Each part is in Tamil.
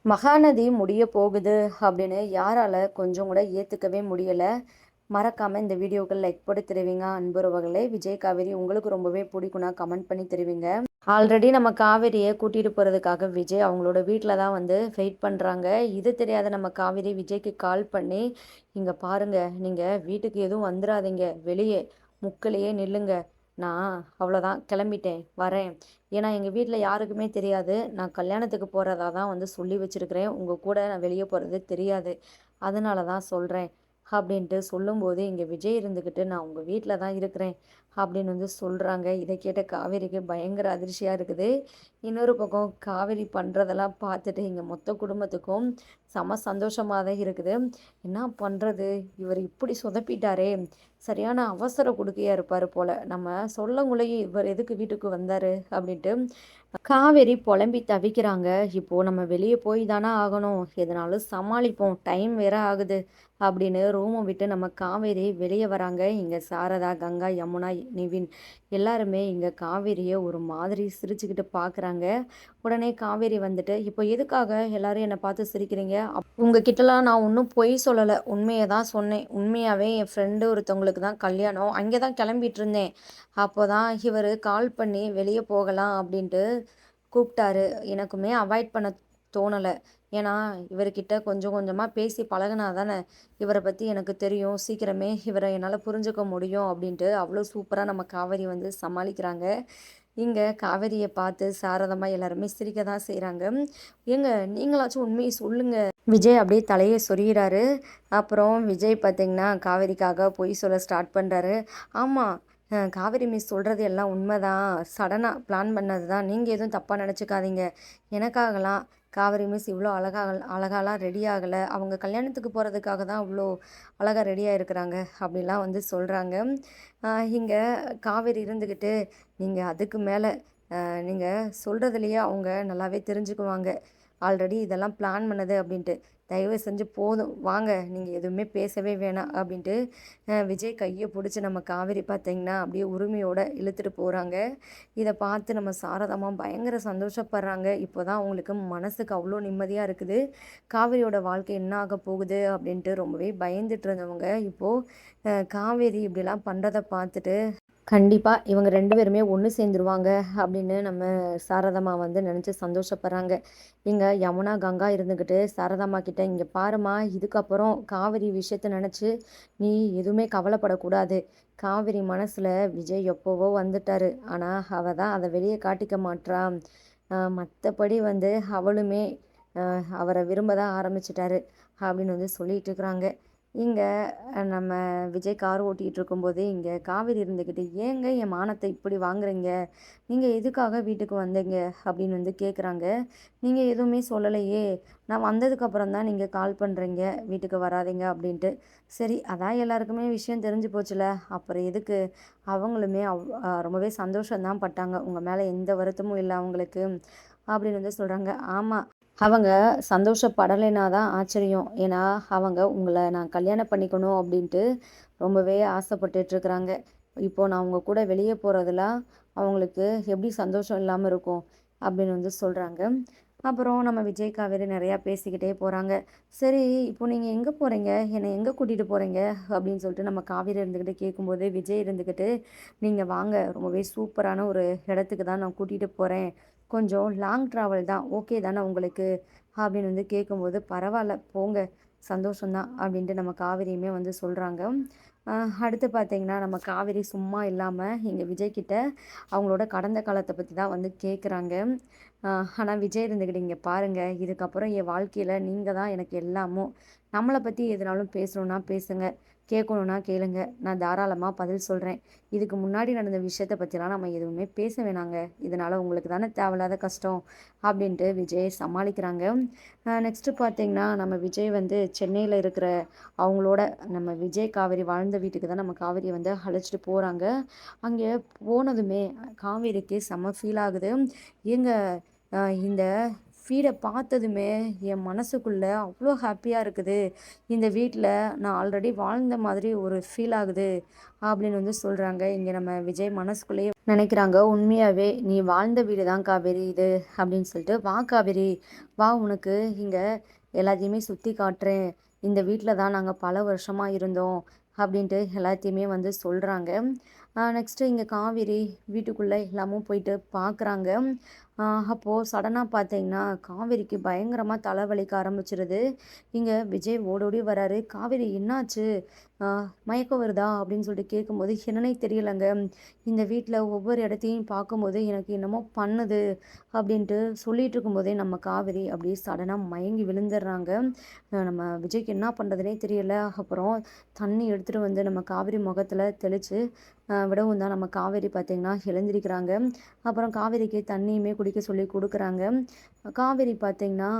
மகாநதி முடிய போகுது அப்படின்னு யாரால கொஞ்சம் கூட ஏத்துக்கவே முடியல. மறக்காம இந்த வீடியோக்கு லைக் போட்டு தெரிவிங்க அன்புறவுகளே. விஜய் காவேரி உங்களுக்கு ரொம்பவே பிடிக்கும்னா கமெண்ட் பண்ணி தெரிவிங்க. ஆல்ரெடி நம்ம காவேரியை கூட்டிட்டு போறதுக்காக விஜய் அவங்களோட வீட்டில் தான் வந்து வெயிட் பண்றாங்க. இது தெரியாத நம்ம காவேரி விஜய்க்கு கால் பண்ணி, இங்க பாருங்க, நீங்க வீட்டுக்கு எதுவும் வந்துடாதீங்க, வெளியே முக்கிலேயே நில்லுங்க, நான் அவ்வளோதான் கிளம்பிட்டேன் வரேன். ஏன்னா எங்கள் வீட்டில் யாருக்குமே தெரியாது, நான் கல்யாணத்துக்கு போகிறதா தான் வந்து சொல்லி வச்சுருக்கிறேன், உங்கள் கூட நான் வெளியே போகிறது தெரியாது, அதனால தான் சொல்கிறேன் அப்படின்ட்டு சொல்லும்போது, இங்கே விஜய் இருந்துக்கிட்டு நான் உங்கள் வீட்டில் தான் இருக்கிறேன் அப்படின்னு வந்து சொல்கிறாங்க. இதை கேட்ட காவேரிக்கு பயங்கர அதிர்ச்சியாக இருக்குது. இன்னொரு பக்கம் காவேரி பண்ணுறதெல்லாம் பார்த்துட்டு இங்கே மொத்த குடும்பத்துக்கும் செம சந்தோஷமாக தான் இருக்குது. என்ன பண்ணுறது, இவர் இப்படி சொதப்பிட்டாரே, சரியான அவசர கொடுக்கையாக இருப்பார் போல், நம்ம சொல்லங்குள்ளேயே இவர் எதுக்கு வீட்டுக்கு வந்தார் அப்படின்ட்டு காவேரி புலம்பி தவிக்கிறாங்க. இப்போது நம்ம வெளியே போய் தானே ஆகணும், எதனாலும் சமாளிப்போம், டைம் வேற ஆகுது அப்படின்னு ரூமை விட்டு நம்ம காவேரி வெளியே வராங்க. இங்கே சாரதா, கங்கா, யமுனா, நிவின் எல்லாருமே இங்கே காவேரியை ஒரு மாதிரி சிரிச்சுக்கிட்டு பார்க்குறாங்க. உடனே காவேரி வந்துட்டு, இப்போ எதுக்காக எல்லாரும் என்னை பார்த்து சிரிக்கிறீங்க, உங்ககிட்டலாம் நான் ஒன்றும் பொய் சொல்லலை, உண்மையை தான் சொன்னேன், உண்மையாகவே என் ஃப்ரெண்டு ஒருத்தவங்களுக்கு தான் கல்யாணம், அங்கே தான் கிளம்பிட்டு இருந்தேன், அப்போ தான் இவர் கால் பண்ணி வெளியே போகலாம் அப்படின்ட்டு கூப்பிட்டாரு. எனக்குமே அவாய்ட் பண்ண தோணலை, ஏன்னா இவர்கிட்ட கொஞ்சம் கொஞ்சமாக பேசி பழகுனா தானே இவரை பற்றி எனக்கு தெரியும், சீக்கிரமே இவரை என்னால் புரிஞ்சுக்க முடியும் அப்படின்ட்டு அவ்வளோ சூப்பராக நம்ம காவேரி வந்து சமாளிக்கிறாங்க. இங்கே காவேரியை பார்த்து சாரதமா எல்லாருமே சிரிக்க தான் செய்கிறாங்க. ஏங்க நீங்களாச்சும் உண்மையை சொல்லுங்க. விஜய் அப்படியே தலையை சொரியிறாரு. அப்புறம் விஜய் பார்த்திங்கன்னா காவேரிக்காக பொய் சொல்ல ஸ்டார்ட் பண்ணுறாரு. ஆமாம், காவேரி மிஸ் சொல்கிறது எல்லாம் உண்மைதான், சடனாக பிளான் பண்ணது தான், நீங்கள் எதுவும் தப்பாக நினச்சிக்காதீங்க, எனக்காகலாம் காவேரி மிஸ் இவ்வளோ அழகாலாம் ரெடி ஆகலை, அவங்க கல்யாணத்துக்கு போகிறதுக்காக தான் அவ்வளோ அழகாக ரெடியாக இருக்கிறாங்க அப்படிலாம் வந்து சொல்கிறாங்க. இங்கே காவேரி இருந்துக்கிட்டு, நீங்கள் அதுக்கு மேலே நீங்கள் சொல்கிறதுலையே அவங்க நல்லாவே தெரிஞ்சுக்குவாங்க, ஆல்ரெடி இதெல்லாம் பிளான் பண்ணது அப்படின்ட்டு, தயவு செஞ்சு போதும் வாங்க, நீங்கள் எதுவுமே பேசவே வேணாம் அப்படின்ட்டு விஜய் கையை பிடிச்சி நம்ம காவேரி பார்த்திங்கன்னா அப்படியே உரிமையோடு இழுத்துட்டு போகிறாங்க. இதை பார்த்து நம்ம சாரதாமா பயங்கர சந்தோஷப்படுறாங்க. இப்போ தான் அவங்களுக்கு மனசுக்கு அவ்வளோ நிம்மதியாக இருக்குது. காவேரியோட வாழ்க்கை என்ன ஆக போகுது அப்படின்ட்டு ரொம்பவே பயந்துட்டு இருந்தவங்க இப்போது காவேரி இப்படிலாம் பண்ணுறதை பார்த்துட்டு கண்டிப்பாக இவங்க 2 பேருமே ஒன்று சேர்ந்துருவாங்க அப்படின்னு நம்ம சாரதாம்மா வந்து நினச்சி சந்தோஷப்படுறாங்க. இங்கே யமுனா, கங்கா இருந்துக்கிட்டு சாரதாம்மா கிட்ட, இங்கே பாருமா, இதுக்கப்புறம் காவேரி விஷயத்தை நினச்சி நீ எதுவுமே கவலைப்படக்கூடாது, காவேரி மனசில் விஜய் எப்போவோ வந்துட்டாரு, ஆனால் அவள் தான் அதை வெளியே காட்டிக்க மாட்றா, மற்றபடி வந்து அவளுமே அவரை விரும்ப தான் ஆரம்பிச்சிட்டாரு அப்படின்னு வந்து சொல்லிட்டு இருக்கிறாங்க. இங்கே நம்ம விஜய் கார் ஓட்டிகிட்டு இருக்கும்போது இங்கே காவேரி இருந்துக்கிட்டு, ஏங்க என் மானத்தை இப்படி வாங்குறீங்க, நீங்கள் எதுக்காக வீட்டுக்கு வந்தீங்க அப்படின்னு வந்து கேட்குறாங்க. நீங்கள் எதுவுமே சொல்லலையே, நான் வந்ததுக்கப்புறம் தான் நீங்கள் கால் பண்ணுறீங்க வீட்டுக்கு வராதிங்க அப்படின்ட்டு. சரி, அதான் எல்லாருக்குமே விஷயம் தெரிஞ்சு போச்சுல, அப்புறம் எதுக்கு, அவங்களுமே ரொம்பவே சந்தோஷம்தான் பட்டாங்க, உங்கள் மேலே எந்த வருத்தமும் இல்லை அவங்களுக்கு அப்படின்னு வந்து சொல்கிறாங்க. ஆமாம், அவங்க சந்தோஷப்படலைனா தான் ஆச்சரியம், ஏன்னா அவங்க உங்களை நான் கல்யாணம் பண்ணிக்கணும் அப்படின்ட்டு ரொம்பவே ஆசைப்பட்டுட்ருக்குறாங்க. இப்போது நான் அவங்க கூட வெளியே போகிறதுலாம் அவங்களுக்கு எப்படி சந்தோஷம் இல்லாமல் இருக்கும் அப்படின்னு வந்து சொல்கிறாங்க. அப்புறம் நம்ம விஜய் காவேரி நிறையா பேசிக்கிட்டே போகிறாங்க. சரி, இப்போ நீங்கள் எங்கே போகிறீங்க, என்னை எங்கே கூட்டிகிட்டு போகிறீங்க அப்படின்னு சொல்லிட்டு நம்ம காவேரி இருந்துக்கிட்டு கேட்கும்போது, விஜய் இருந்துக்கிட்டு, நீங்கள் வாங்க, ரொம்பவே சூப்பரான ஒரு இடத்துக்கு தான் நான் கூட்டிகிட்டு போகிறேன், கொஞ்சம் லாங் ட்ராவல் தான், ஓகே தானே உங்களுக்கு அப்படின்னு வந்து கேட்கும்போது, பரவாயில்ல போங்க, சந்தோஷம்தான் அப்படின்ட்டு நம்ம காவேரியுமே வந்து சொல்கிறாங்க. அடுத்து பார்த்திங்கன்னா நம்ம காவேரி சும்மா இல்லாமல் எங்கள் விஜய்கிட்ட அவங்களோட கடந்த காலத்தை பற்றி தான் வந்து கேட்குறாங்க. ஆனால் விஜய் இருந்துக்கிட்டு, இங்கே பாருங்கள், இதுக்கப்புறம் என் வாழ்க்கையில் நீங்கள் தான் எனக்கு எல்லாமும், நம்மளை பற்றி எதுனாலும் பேசணுன்னா பேசுங்க, கேட்கணுன்னா கேளுங்க, நான் தாராளமாக பதில் சொல்கிறேன், இதுக்கு முன்னாடி நடந்த விஷயத்தை பற்றிலாம் நம்ம எதுவுமே பேச வேணாங்க, இதனால் உங்களுக்கு தானே தேவையில்லாத கஷ்டம் அப்படின்ட்டு விஜய் சமாளிக்கிறாங்க. நெக்ஸ்ட்டு பார்த்திங்கன்னா நம்ம விஜய் வந்து சென்னையில் இருக்கிற அவங்களோட நம்ம விஜய் காவேரி வாழ்ந்த வீட்டுக்கு தான் நம்ம காவேரியை வந்து அழைச்சிட்டு போகிறாங்க. அங்கே போனதுமே காவேரிக்கு செம்ம ஃபீல் ஆகுது. ஏங்க இந்த வீடை பார்த்ததுமே என் மனசுக்குள்ள அவ்வளோ ஹாப்பியாக இருக்குது. இந்த வீட்டில் நான் ஆல்ரெடி வாழ்ந்த மாதிரி ஒரு ஃபீல் ஆகுது அப்படின்னு வந்து சொல்கிறாங்க. இங்கே நம்ம விஜய் மனசுக்குள்ளேயே நினைக்கிறாங்க, உண்மையாகவே நீ வாழ்ந்த வீடு தான் காவேரி இது அப்படின்னு சொல்லிட்டு. வா காவேரி, வா, உனக்கு இங்கே எல்லாத்தையுமே சுற்றி காட்டுறேன். இந்த வீட்டில் தான் நாங்கள் பல வருஷமாக இருந்தோம் அப்படின்ட்டு எல்லாத்தையுமே வந்து சொல்கிறாங்க. நெக்ஸ்ட்டு இங்கே காவேரி வீட்டுக்குள்ளே எல்லாமும் போயிட்டு பார்க்குறாங்க. அப்போது சடனாக பார்த்தீங்கன்னா காவேரிக்கு பயங்கரமாக தலைவலிக்க ஆரம்பிச்சிருது. இங்கே விஜய் ஓடோடி வராரு. காவேரி என்னாச்சு, மயக்கம் வருதா அப்படின்னு சொல்லிட்டு கேட்கும்போது, என்னன்னே தெரியலைங்க, இந்த வீட்டில் ஒவ்வொரு இடத்தையும் பார்க்கும்போது எனக்கு என்னமோ பண்ணுது அப்படின்ட்டு சொல்லிட்டு இருக்கும்போதே நம்ம காவேரி அப்படியே சடனாக மயங்கி விழுந்துடுறாங்க. நம்ம விஜய்க்கு என்ன பண்ணுறதுனே தெரியல. அப்புறம் தண்ணி எடுத்துகிட்டு வந்து நம்ம காவேரி முகத்தில் தெளித்து விடவும் தான் நம்ம காவேரி பார்த்திங்கன்னா எழுந்திரிக்கிறாங்க. அப்புறம் காவேரிக்கு தண்ணியுமே குடிக்க சொல்லி கொடுக்குறாங்க. காவேரி பார்த்திங்கன்னா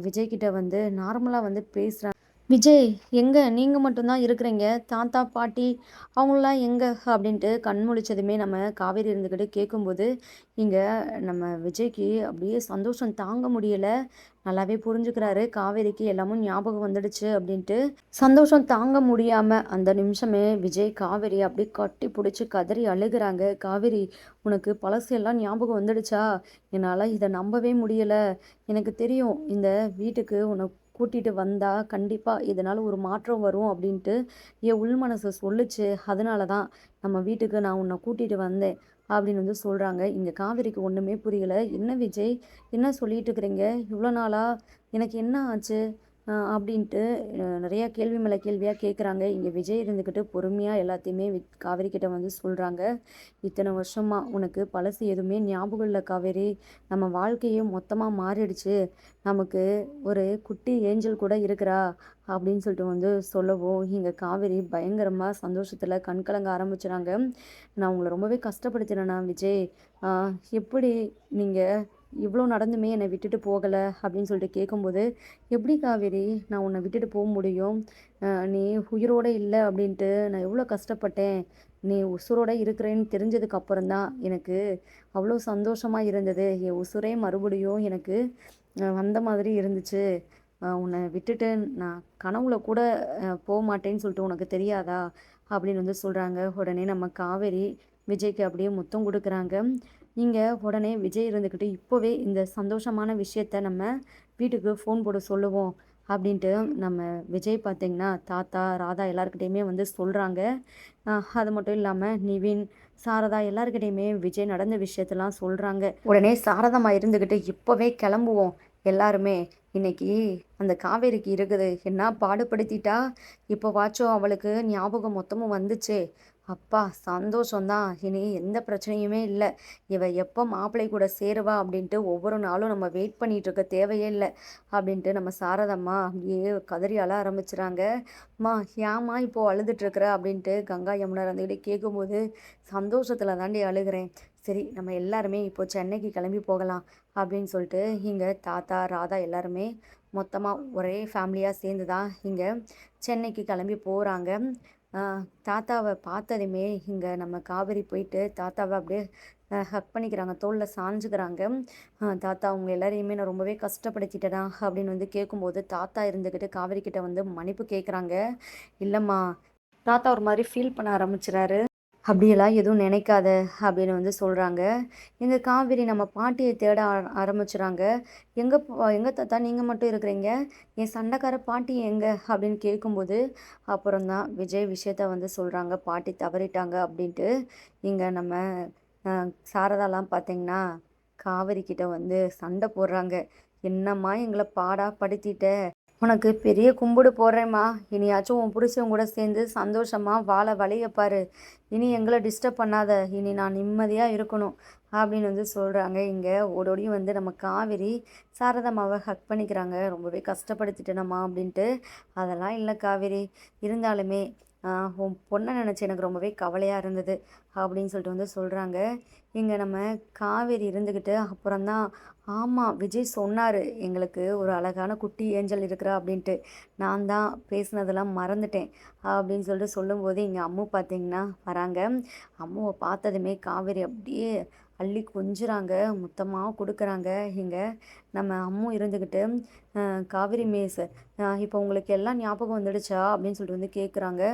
விஜய்கிட்ட வந்து நார்மலாக வந்து பேசுகிறாங்க. விஜய், எங்கே நீங்கள் மட்டும்தான் இருக்கிறீங்க, தாத்தா பாட்டி அவங்களாம் எங்கே அப்படின்ட்டு கண் முழிச்சதுமே நம்ம காவேரி இருந்துக்கிட்டு கேட்கும்போது, இங்கே நம்ம விஜய்க்கு அப்படியே சந்தோஷம் தாங்க முடியலை. நல்லாவே புரிஞ்சுக்கிறாரு காவேரிக்கு எல்லாமும் ஞாபகம் வந்துடுச்சு அப்படின்ட்டு. சந்தோஷம் தாங்க முடியாமல் அந்த நிமிஷமே விஜய் காவேரி அப்படியே கட்டி பிடிச்சி கதறி அழுகிறாங்க. காவேரி, உனக்கு பழசு எல்லாம் ஞாபகம் வந்துடுச்சா? என்னால் இதை நம்பவே முடியலை. எனக்கு தெரியும் இந்த வீட்டுக்கு உன்னை கூட்டிகிட்டு வந்தால் கண்டிப்பாக இதனால் ஒரு மாற்றம் வரும் அப்படின்ட்டு என் உள் மனசு சொல்லுச்சு. அதனால தான் நம்ம வீட்டுக்கு நான் உன்னை கூட்டிகிட்டு வந்தேன் அப்படின்னு வந்து சொல்கிறாங்க. இங்கே காவேரிக்கு ஒன்றுமே புரியலை. என்ன விஜய், என்ன சொல்லிட்டு இருக்கிறீங்க, இவ்வளோ நாளாக எனக்கு என்ன ஆச்சு அப்படின்ட்டு நிறையா கேள்வி மேலே கேள்வியாக கேட்குறாங்க. இங்கே விஜய் இருந்துக்கிட்டு பொறுமையாக எல்லாத்தையுமே காவேரி கிட்ட வந்து சொல்கிறாங்க. இத்தனை வருஷமாக உனக்கு பழசு எதுவுமே ஞாபகம் இல்லை காவேரி. நம்ம வாழ்க்கையே மொத்தமாக மாறிடுச்சு. நமக்கு ஒரு குட்டி ஏஞ்சல் கூட இருக்கிறா அப்படின்னு சொல்லிட்டு வந்து சொல்லவும், இங்கே காவேரி பயங்கரமாக சந்தோஷத்தில் கண்கலங்க ஆரம்பிச்சுறாங்க. நான் உங்களை ரொம்பவே கஷ்டப்படுத்தினேண்ணா விஜய், எப்படி நீங்கள் இவ்வளோ நடந்துமே என்னை விட்டுட்டு போகலை அப்படின்னு சொல்லிட்டு கேட்கும்போது, எப்படி காவேரி நான் உன்னை விட்டுட்டு போக முடியும்? நீ உயிரோடு இல்லை அப்படின்ட்டு நான் எவ்வளோ கஷ்டப்பட்டேன். நீ உசுரோடு இருக்கிறேன்னு தெரிஞ்சதுக்கு அப்புறம் தான் எனக்கு அவ்வளோ சந்தோஷமாக இருந்தது. என் உசுரே மறுபடியும் எனக்கு வந்த மாதிரி இருந்துச்சு. உன்னை விட்டுட்டு நான் கனவுல கூட போக மாட்டேன்னு சொல்லிட்டு உனக்கு தெரியாதா அப்படின்னு வந்து சொல்கிறாங்க. உடனே நம்ம காவேரி விஜய்க்கு அப்படியே முத்தம் கொடுக்குறாங்க. இங்கே உடனே விஜய் இருந்துக்கிட்டு இப்போவே இந்த சந்தோஷமான விஷயத்த நம்ம வீட்டுக்கு ஃபோன் போட சொல்லுவோம் அப்படின்ட்டு நம்ம விஜய் பார்த்திங்கன்னா தாத்தா ராதா எல்லாருக்கிட்டையுமே வந்து சொல்கிறாங்க. அது மட்டும் இல்லாமல் நிவின் சாரதா எல்லாருக்கிட்டையுமே விஜய் நடந்த விஷயத்தெல்லாம் சொல்கிறாங்க. உடனே சாரதாம்மா இருந்துக்கிட்டு இப்போவே கிளம்புவோம் எல்லாருமே, இன்னைக்கு அந்த காவேரிக்கு இருக்குது என்ன பாடுபடுத்திட்டா, இப்போ வாச்சும் அவளுக்கு ஞாபகம் மொத்தமும் வந்துச்சே, அப்பா சந்தோஷம்தான், இனி எந்த பிரச்சனையுமே இல்லை, இவ எப்போ மாப்பிள்ளை கூட சேருவா அப்படின்ட்டு ஒவ்வொரு நாளும் நம்ம வெயிட் பண்ணிட்டு இருக்க தேவையே இல்லை அப்படின்ட்டு நம்ம சாரதம்மா அப்படியே கதறி அழ ஆரம்பிச்சுறாங்க. அம்மா, ஏம்மா இப்போ அழுதுட்டுருக்குற அப்படின்ட்டு கங்கா யமுனா இருந்துக்கிட்டே கேட்கும்போது, சந்தோஷத்தில் தாண்டி அழுகிறேன். சரி, நம்ம எல்லாருமே இப்போ சென்னைக்கு கிளம்பி போகலாம் அப்படின்னு சொல்லிட்டு இங்கே தாத்தா ராதா எல்லாருமே மொத்தமாக ஒரே ஃபேமிலியாக சேர்ந்து தான் இங்கே சென்னைக்கு கிளம்பி போகிறாங்க. தாத்தாவை பார்த்ததுமே இங்கே நம்ம காவேரி போயிட்டு தாத்தாவை அப்படியே ஹக் பண்ணிக்கிறாங்க, தோளில் சாஞ்சுக்கிறாங்க. தாத்தா, அவங்க எல்லாரையுமே நான் ரொம்பவே கஷ்டப்படுத்திட்டேனா அப்படின்னு வந்து கேட்கும்போது தாத்தா இருந்துக்கிட்டு காவேரி கிட்ட வந்து மன்னிப்பு கேட்குறாங்க. இல்லைம்மா, தாத்தா ஒரு மாதிரி ஃபீல் பண்ண ஆரம்பிச்சுறாரு. அப்படியெல்லாம் எதுவும் நினைக்காத அப்படின்னு வந்து சொல்கிறாங்க. எங்கள் காவேரி நம்ம பாட்டியை தேட ஆரம்பிச்சுறாங்க. எங்கே தாத்தா நீங்கள் மட்டும் இருக்கிறீங்க, என் சண்டைக்கார பாட்டி எங்கே அப்படின்னு கேட்கும்போது அப்புறம் தான் விஜய் விஷயத்த வந்து சொல்கிறாங்க, பாட்டி தவறிட்டாங்க அப்படின்ட்டு. இங்கே நம்ம சாரதாலாம் பார்த்திங்கன்னா காவேரி கிட்ட வந்து சண்டை போடுறாங்க. என்னம்மா எங்களை பாடா படுத்திட்ட, உனக்கு பெரிய கும்பிடு போடுறேம்மா, இனியாச்சும் உன் புருஷன் கூட சேர்ந்து சந்தோஷமாக வாழ வழியை பாரு, இனி எங்களை டிஸ்டர்ப் பண்ணாத, இனி நான் நிம்மதியாக இருக்கணும் அப்படின்னு வந்து சொல்கிறாங்க. இங்கே ஓடோடியும் வந்து நம்ம காவேரி சாரதாம்மாவை ஹக் பண்ணிக்கிறாங்க. ரொம்பவே கஷ்டப்படுத்திட்டேனம்மா அப்படின்ட்டு. அதெல்லாம் இல்லை காவேரி, இருந்தாலுமே உன் பொண்ணை நினச்சி எனக்கு ரொம்பவே கவலையாக இருந்தது அப்படின்னு சொல்லிட்டு வந்து சொல்கிறாங்க. இங்கே நம்ம காவேரி இருந்துக்கிட்டு அப்புறம்தான், ஆமாம் விஜய் சொன்னார் எங்களுக்கு ஒரு அழகான குட்டி ஏஞ்சல் இருக்கிறா அப்படின்ட்டு, நான் தான் பேசுனதெல்லாம் மறந்துட்டேன் அப்படின்னு சொல்லிட்டு சொல்லும்போது இங்கே அம்மு பார்த்திங்கன்னா வராங்க. அம்முவை பார்த்ததுமே காவேரி அப்படியே அள்ளி கொஞ்சுறாங்க, முத்தமாக கொடுக்குறாங்க. இங்கே நம்ம அம்மு இருந்துக்கிட்டு காவேரி மிஸ், இப்போ உங்களுக்கு எல்லாம் ஞாபகம் வந்துடுச்சா அப்படின்னு சொல்லிட்டு வந்து கேட்குறாங்க.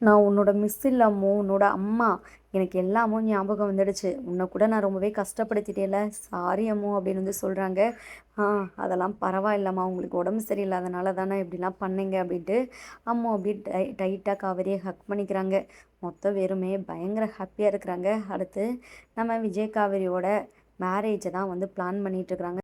நான் உன்னோட மிஸ் இல்லாமோ உன்னோட அம்மா, எனக்கு எல்லாமும் ஞாபகம் வந்துடுச்சு. உன்னை கூட நான் ரொம்பவே கஷ்டப்படுத்திட்டேல, சாரி அம்மு அப்படின்னு வந்து சொல்கிறாங்க. அதெல்லாம் பரவாயில்லம்மா, உங்களுக்கு உடம்பு சரியில்லாதனால தானே இப்படிலாம் பண்ணீங்க அப்படின்ட்டு அம்மு அப்படியே டைட்டாக காவேரியை ஹக் பண்ணிக்கிறாங்க. மொத்தம் வெறுமே பயங்கர ஹாப்பியாக இருக்கிறாங்க. அடுத்து நம்ம விஜய் காவேரியோட மேரேஜை தான் வந்து பிளான் பண்ணிட்டு இருக்கிறாங்க.